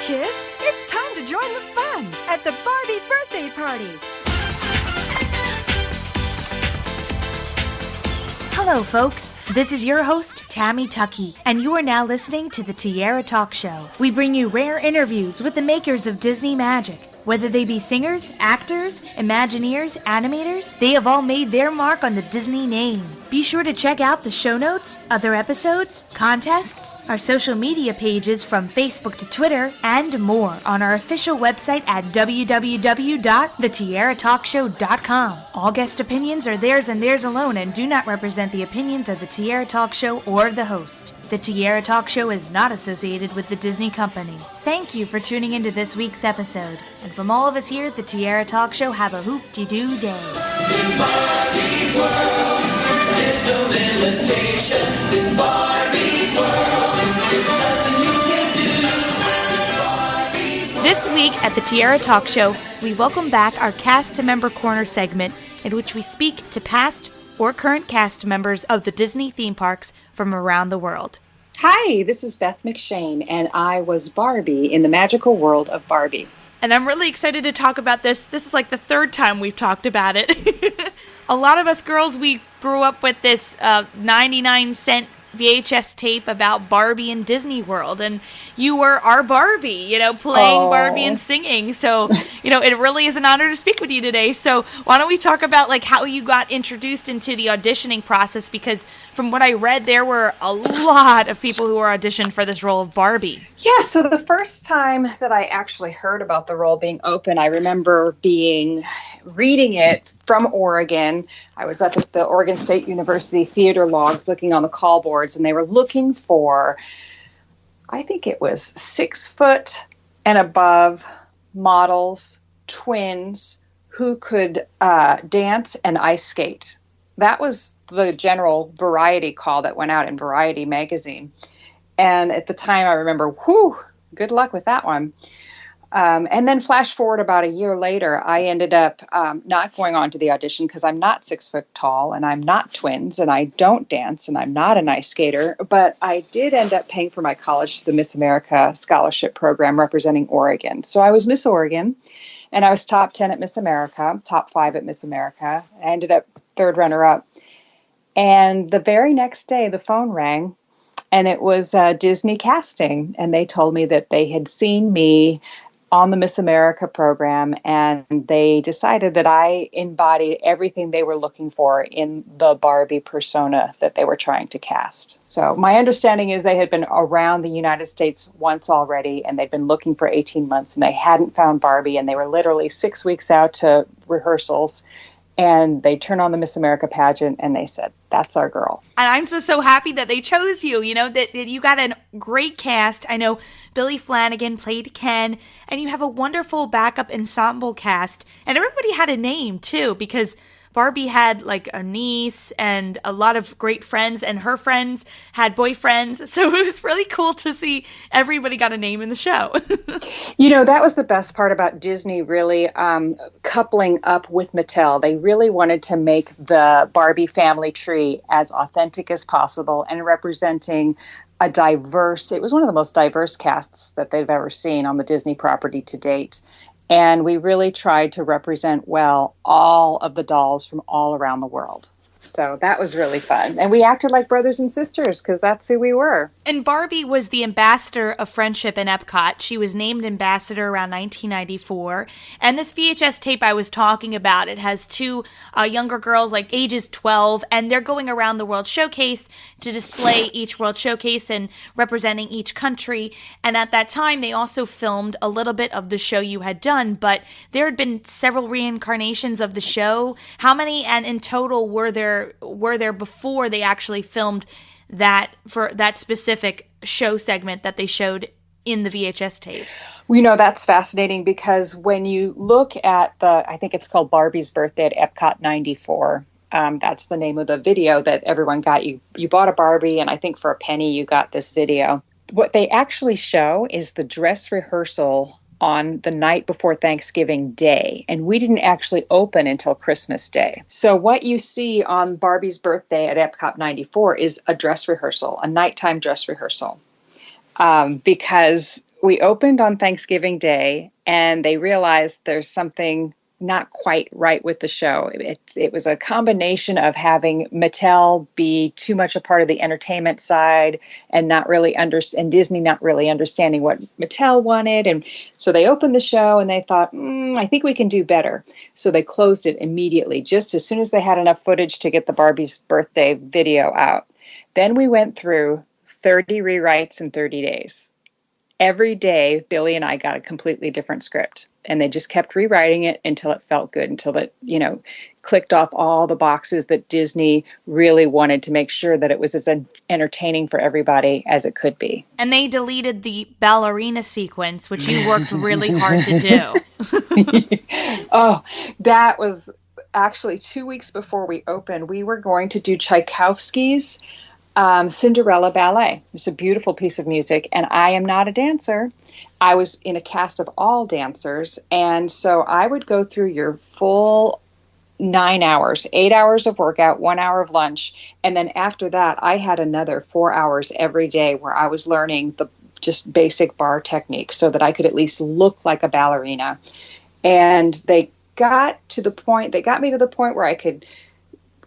kids. It's time to join the fun at the Barbie Birthday Party. Hello, folks. This is your host, Tammy Tuckey, and you are now listening to the Tiara Talk Show. We bring you rare interviews with the makers of Disney Magic. Whether they be singers, actors, Imagineers, animators, they have all made their mark on the Disney name. Be sure to check out the show notes, other episodes, contests, our social media pages from Facebook to Twitter, and more on our official website at www.thetiaratalkshow.com. All guest opinions are theirs and theirs alone and do not represent the opinions of the Tiara Talk Show or the host. The Tiara Talk Show is not associated with the Disney Company. Thank you for tuning into this week's episode. And from all of us here at the Tiara Talk Show, have a hoop-de-doo day. In Barbie's world, there's no limitations. In Barbie's world, there's nothing you can do. In Barbie's world. This week at the Tiara Talk Show, we welcome back our Cast to Member Corner segment, in which we speak to past or current cast members of the Disney theme parks from around the world. Hi, this is Beth McShane, and I was Barbie in the Magical World of Barbie. And I'm really excited to talk about this. This is like the third time we've talked about it. A lot of us girls, we grew up with this 99-cent VHS tape about Barbie in Disney World, and you were our Barbie, playing Barbie and singing. So, it really is an honor to speak with you today. So why don't we talk about how you got introduced into the auditioning process, because from what I read, there were a lot of people who were auditioned for this role of Barbie. Yeah, so the first time that I actually heard about the role being open, I remember reading it from Oregon. I was up at the Oregon State University theater logs looking on the call boards, and they were looking for, I think it was 6 foot and above models, twins, who could dance and ice skate. That was the general variety call that went out in Variety magazine. And at the time, I remember, good luck with that one. And then flash forward about a year later, I ended up not going on to the audition because I'm not 6 foot tall and I'm not twins and I don't dance and I'm not an ice skater. But I did end up paying for my college to the Miss America scholarship program representing Oregon. So I was Miss Oregon and I was top 10 at Miss America, top 5 at Miss America. I ended up third runner up. And the very next day, the phone rang. And it was Disney casting, and they told me that they had seen me on the Miss America program, and they decided that I embodied everything they were looking for in the Barbie persona that they were trying to cast. So my understanding is they had been around the United States once already, and they'd been looking for 18 months, and they hadn't found Barbie, and they were literally 6 weeks out to rehearsals. And they turned on the Miss America pageant and they said, that's our girl. And I'm so happy that they chose you, that you got a great cast. I know Billy Flanagan played Ken, and you have a wonderful backup ensemble cast. And everybody had a name, too, because Barbie had a niece and a lot of great friends, and her friends had boyfriends. So it was really cool to see everybody got a name in the show. That was the best part about Disney really coupling up with Mattel. They really wanted to make the Barbie family tree as authentic as possible and representing it was one of the most diverse casts that they've ever seen on the Disney property to date. And we really tried to represent well all of the dolls from all around the world. So that was really fun. And we acted like brothers and sisters because that's who we were. And Barbie was the ambassador of friendship in Epcot. She was named ambassador around 1994. And this VHS tape I was talking about, it has two younger girls ages 12, and they're going around the World Showcase to display each World Showcase and representing each country. And at that time, they also filmed a little bit of the show you had done, but there had been several reincarnations of the show. How many, and in total, were there before they actually filmed that for that specific show segment that they showed in the VHS tape? That's fascinating because when you look at I think it's called Barbie's Birthday at Epcot 94. That's the name of the video that everyone got. You bought a Barbie, and I think for a penny you got this video. What they actually show is the dress rehearsal on the night before Thanksgiving Day, and we didn't actually open until Christmas Day. So what you see on Barbie's Birthday at Epcot 94 is a dress rehearsal, a nighttime dress rehearsal, because we opened on Thanksgiving Day, and they realized there's something not quite right with the show. It was a combination of having Mattel be too much a part of the entertainment side and not really and Disney not really understanding what Mattel wanted. And so they opened the show and they thought, I think we can do better. So they closed it immediately, just as soon as they had enough footage to get the Barbie's birthday video out. Then we went through 30 rewrites in 30 days. Every day, Billy and I got a completely different script, and they just kept rewriting it until it felt good, until it, clicked off all the boxes that Disney really wanted to make sure that it was as entertaining for everybody as it could be. And they deleted the ballerina sequence, which you worked really hard to do. Oh, that was actually 2 weeks before we opened. We were going to do Tchaikovsky's Cinderella Ballet. It's a beautiful piece of music, and I am not a dancer. I was in a cast of all dancers, and so I would go through your full 9 hours, 8 hours of workout, 1 hour of lunch, and then after that, I had another 4 hours every day where I was learning the just basic bar techniques so that I could at least look like a ballerina. And they got me to the point where I could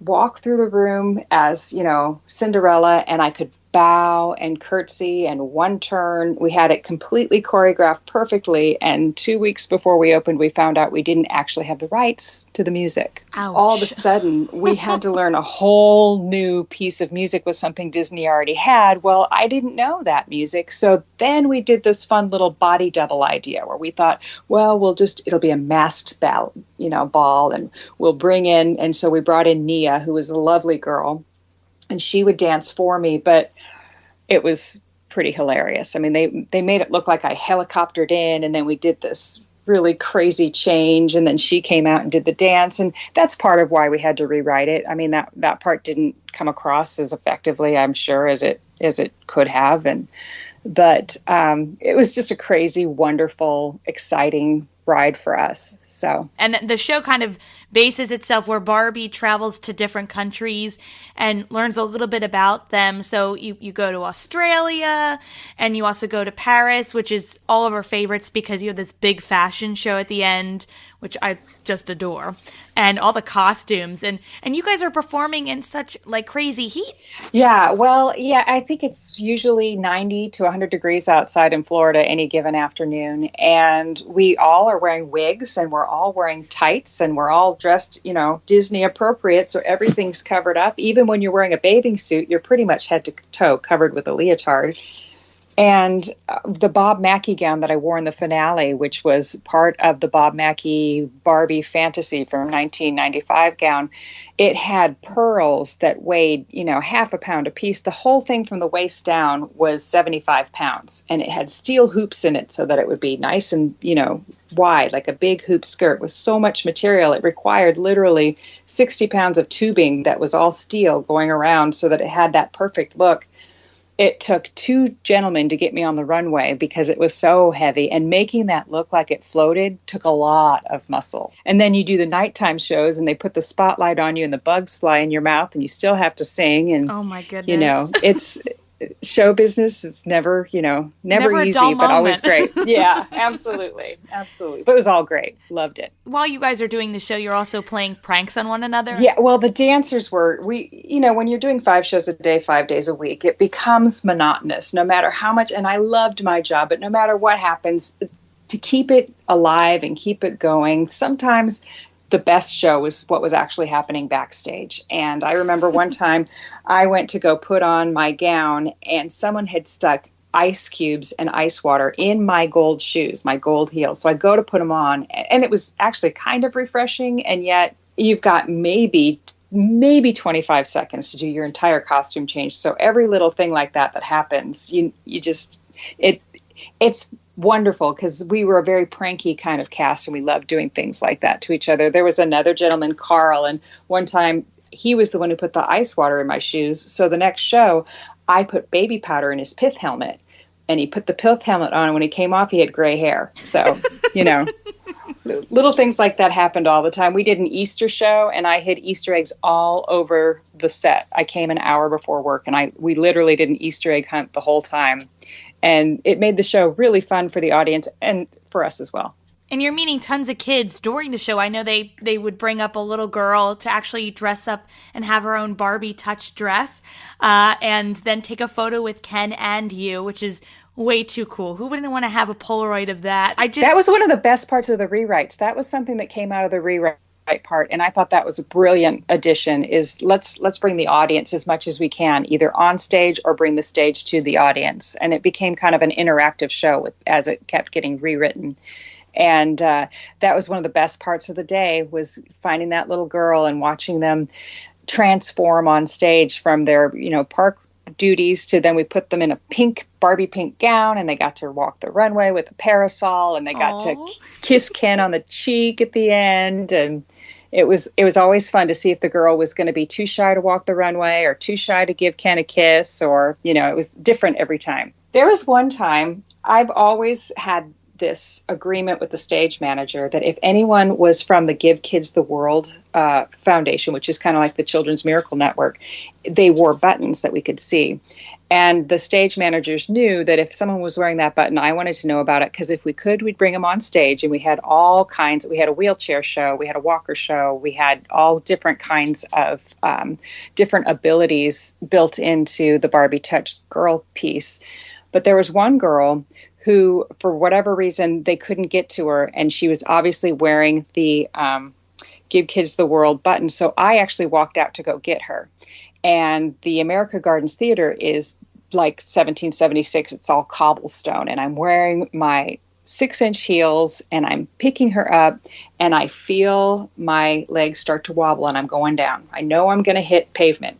walk through the room as, Cinderella, and I could bow and curtsy and one turn. We had it completely choreographed perfectly. And 2 weeks before we opened, we found out we didn't actually have the rights to the music. Ouch. All of a sudden, we had to learn a whole new piece of music with something Disney already had. Well, I didn't know that music. So then we did this fun little body double idea where we thought, well, it'll be a masked ball, and we'll bring in. And so we brought in Nia, who was a lovely girl, and she would dance for me, but it was pretty hilarious. I mean, they made it look like I helicoptered in, and then we did this really crazy change, and then she came out and did the dance, and that's part of why we had to rewrite it. I mean, that part didn't come across as effectively, I'm sure, as it could have, but it was just a crazy, wonderful, exciting ride for us. So, and the show kind of bases itself where Barbie travels to different countries and learns a little bit about them. So you go to Australia, and you also go to Paris, which is all of our favorites because you have this big fashion show at the end, which I just adore, and all the costumes, and you guys are performing in such crazy heat. Yeah, well, I think it's usually 90 to 100 degrees outside in Florida any given afternoon, and we all are wearing wigs, and we're all wearing tights, and we're all dressed, Disney appropriate, so everything's covered up. Even when you're wearing a bathing suit, you're pretty much head to toe covered with a leotard. And the Bob Mackie gown that I wore in the finale, which was part of the Bob Mackie Barbie Fantasy from 1995 gown, it had pearls that weighed, half a pound a piece. The whole thing from the waist down was 75 pounds. And it had steel hoops in it so that it would be nice and, wide, like a big hoop skirt with so much material. It required literally 60 pounds of tubing that was all steel going around so that it had that perfect look. It took two gentlemen to get me on the runway because it was so heavy, and making that look like it floated took a lot of muscle. And then you do the nighttime shows, and they put the spotlight on you, and the bugs fly in your mouth, and you still have to sing. And oh my goodness, it's show business. It's never never easy, but always great. Yeah, absolutely. But it was all great. Loved it. While you guys are doing the show, you're also playing pranks on one another? Yeah, well, the dancers when you're doing 5 shows a day, 5 days a week, it becomes monotonous no matter how much, and I loved my job, but no matter what happens, to keep it alive and keep it going, sometimes the best show was what was actually happening backstage. And I remember one time I went to go put on my gown, and someone had stuck ice cubes and ice water in my gold shoes, my gold heels. So I go to put them on, and it was actually kind of refreshing. And yet you've got maybe 25 seconds to do your entire costume change. So every little thing like that happens, it's wonderful because we were a very pranky kind of cast, and we loved doing things like that to each other. There was another gentleman, Carl, and one time he was the one who put the ice water in my shoes. So the next show, I put baby powder in his pith helmet, and he put the pith helmet on, and when he came off, he had gray hair. So, little things like that happened all the time. We did an Easter show, and I hid Easter eggs all over the set. I came an hour before work, and we literally did an Easter egg hunt the whole time. And it made the show really fun for the audience and for us as well. And you're meeting tons of kids during the show. I know they would bring up a little girl to actually dress up and have her own Barbie touch dress, and then take a photo with Ken and you, which is way too cool. Who wouldn't want to have a Polaroid of that? That was one of the best parts of the rewrites. That was something that came out of the rewrite part, and I thought that was a brilliant addition, is let's bring the audience as much as we can, either on stage or bring the stage to the audience. And it became kind of an interactive show as it kept getting rewritten. And that was one of the best parts of the day, was finding that little girl and watching them transform on stage from their, park duties to then we put them in a Barbie pink gown, and they got to walk the runway with a parasol, and they got to kiss Ken on the cheek at the end. And it was always fun to see if the girl was going to be too shy to walk the runway or too shy to give Ken a kiss, or, it was different every time. There was one time, I've always had this agreement with the stage manager that if anyone was from the Give Kids the World Foundation, which is kind of like the Children's Miracle Network, they wore buttons that we could see. And the stage managers knew that if someone was wearing that button, I wanted to know about it, because if we could, we'd bring them on stage. And we had all kinds. We had a wheelchair show. We had a walker show. We had all different kinds of different abilities built into the Barbie Touch Girl piece. But there was one girl who, for whatever reason, they couldn't get to her, and she was obviously wearing the Give Kids the World button. So I actually walked out to go get her. And the America Gardens Theater is like 1776. It's all cobblestone, and I'm wearing my 6-inch heels, and I'm picking her up, and I feel my legs start to wobble, and I'm going down. I know I'm going to hit pavement.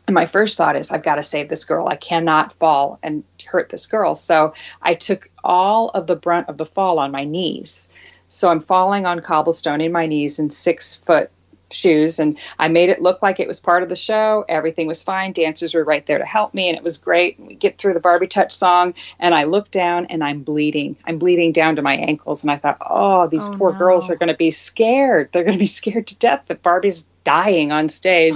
And my first thought is, I've got to save this girl. I cannot fall and hurt this girl. So I took all of the brunt of the fall on my knees. So I'm falling on cobblestone in my knees in 6-foot shoes. And I made it look like it was part of the show. Everything was fine. Dancers were right there to help me, and it was great. We get through the Barbie Touch song, and I look down, and I'm bleeding. I'm bleeding down to my ankles. And I thought, these poor girls are going to be scared. They're going to be scared to death that Barbie's dying on stage.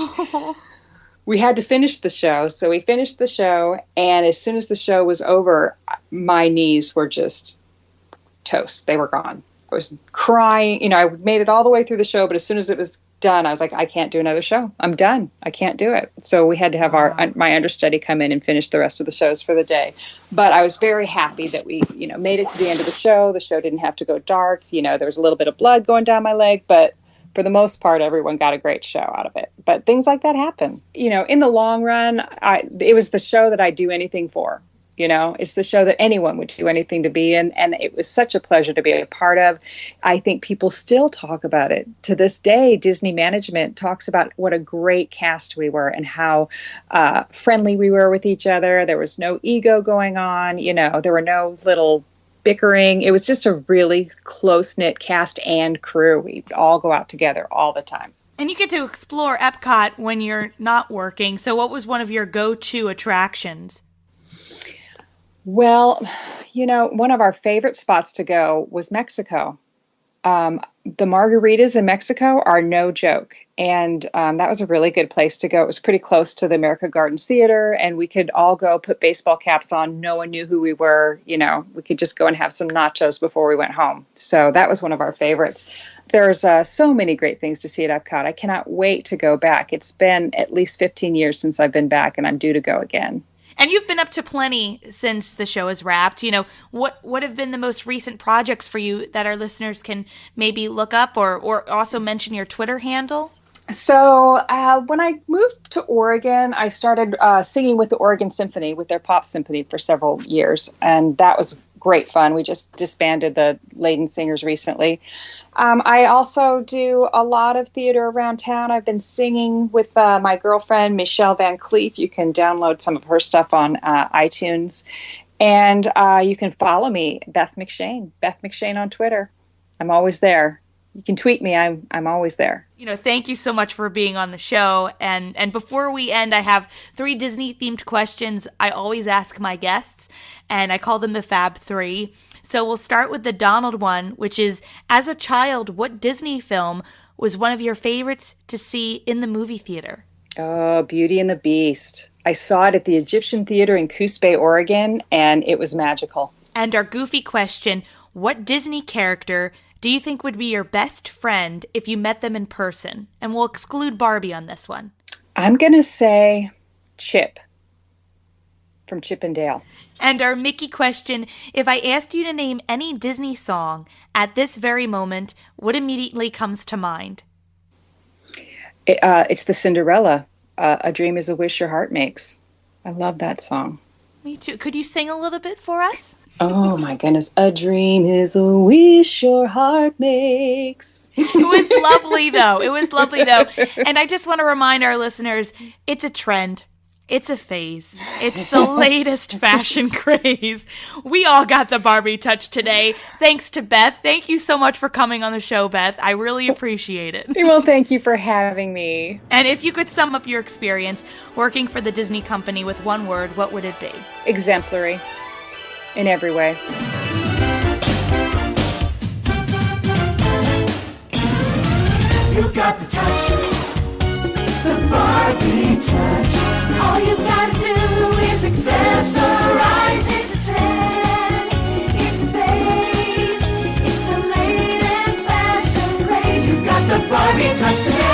We had to finish the show. So we finished the show, and as soon as the show was over, my knees were just toast. They were gone. I was crying. I made it all the way through the show, but as soon as it was done, I was like, I can't do another show. I'm done. I can't do it. So we had to have my understudy come in and finish the rest of the shows for the day. But I was very happy that we, made it to the end of the show. The show didn't have to go dark. There was a little bit of blood going down my leg, but for the most part, everyone got a great show out of it. But things like that happen. In the long run, it was the show that I'd do anything for. It's the show that anyone would do anything to be in. And it was such a pleasure to be a part of. I think people still talk about it. To this day, Disney management talks about what a great cast we were and how friendly we were with each other. There was no ego going on. There were no little bickering. It was just a really close-knit cast and crew. We'd all go out together all the time. And you get to explore Epcot when you're not working. So what was one of your go-to attractions? Well, one of our favorite spots to go was Mexico. The margaritas in Mexico are no joke. And that was a really good place to go. It was pretty close to the America Gardens Theater, and we could all go put baseball caps on. No one knew who we were. We could just go and have some nachos before we went home. So that was one of our favorites. There's so many great things to see at Epcot. I cannot wait to go back. It's been at least 15 years since I've been back, and I'm due to go again. And you've been up to plenty since the show is wrapped. What have been the most recent projects for you that our listeners can maybe look up, or also mention your Twitter handle? So when I moved to Oregon, I started singing with the Oregon Symphony, with their pop symphony, for several years. And that was great fun. We just disbanded the Layton Singers recently. I also do a lot of theater around town. I've been singing with my girlfriend, Michelle Van Cleef. You can download some of her stuff on iTunes. And you can follow me, Beth McShane on Twitter. I'm always there. You can tweet me. I'm always there. Thank you so much for being on the show. And before we end, I have 3 Disney-themed questions I always ask my guests, and I call them the Fab 3. So we'll start with the Donald one, which is, as a child, what Disney film was one of your favorites to see in the movie theater? Oh, Beauty and the Beast. I saw it at the Egyptian Theater in Coos Bay, Oregon, and it was magical. And our goofy question, what Disney character do you think would be your best friend if you met them in person? And we'll exclude Barbie on this one. I'm going to say Chip from Chip and Dale. And our Mickey question, if I asked you to name any Disney song at this very moment, what immediately comes to mind? It's the Cinderella. A Dream is a Wish Your Heart Makes. I love that song. Me too. Could you sing a little bit for us? Oh my goodness. A dream is a wish your heart makes. It was lovely though. It was lovely though. And I just want to remind our listeners, it's a trend. It's a phase. It's the latest fashion craze. We all got the Barbie touch today. Thanks to Beth. Thank you so much for coming on the show, Beth. I really appreciate it. Well, thank you for having me. And if you could sum up your experience working for the Disney company with one word, what would it be? Exemplary. In every way. You've got the touch, the Barbie touch. All you gotta do is accessorize. It's a trend, it's a phase, it's the latest fashion craze. You've got the Barbie touch today.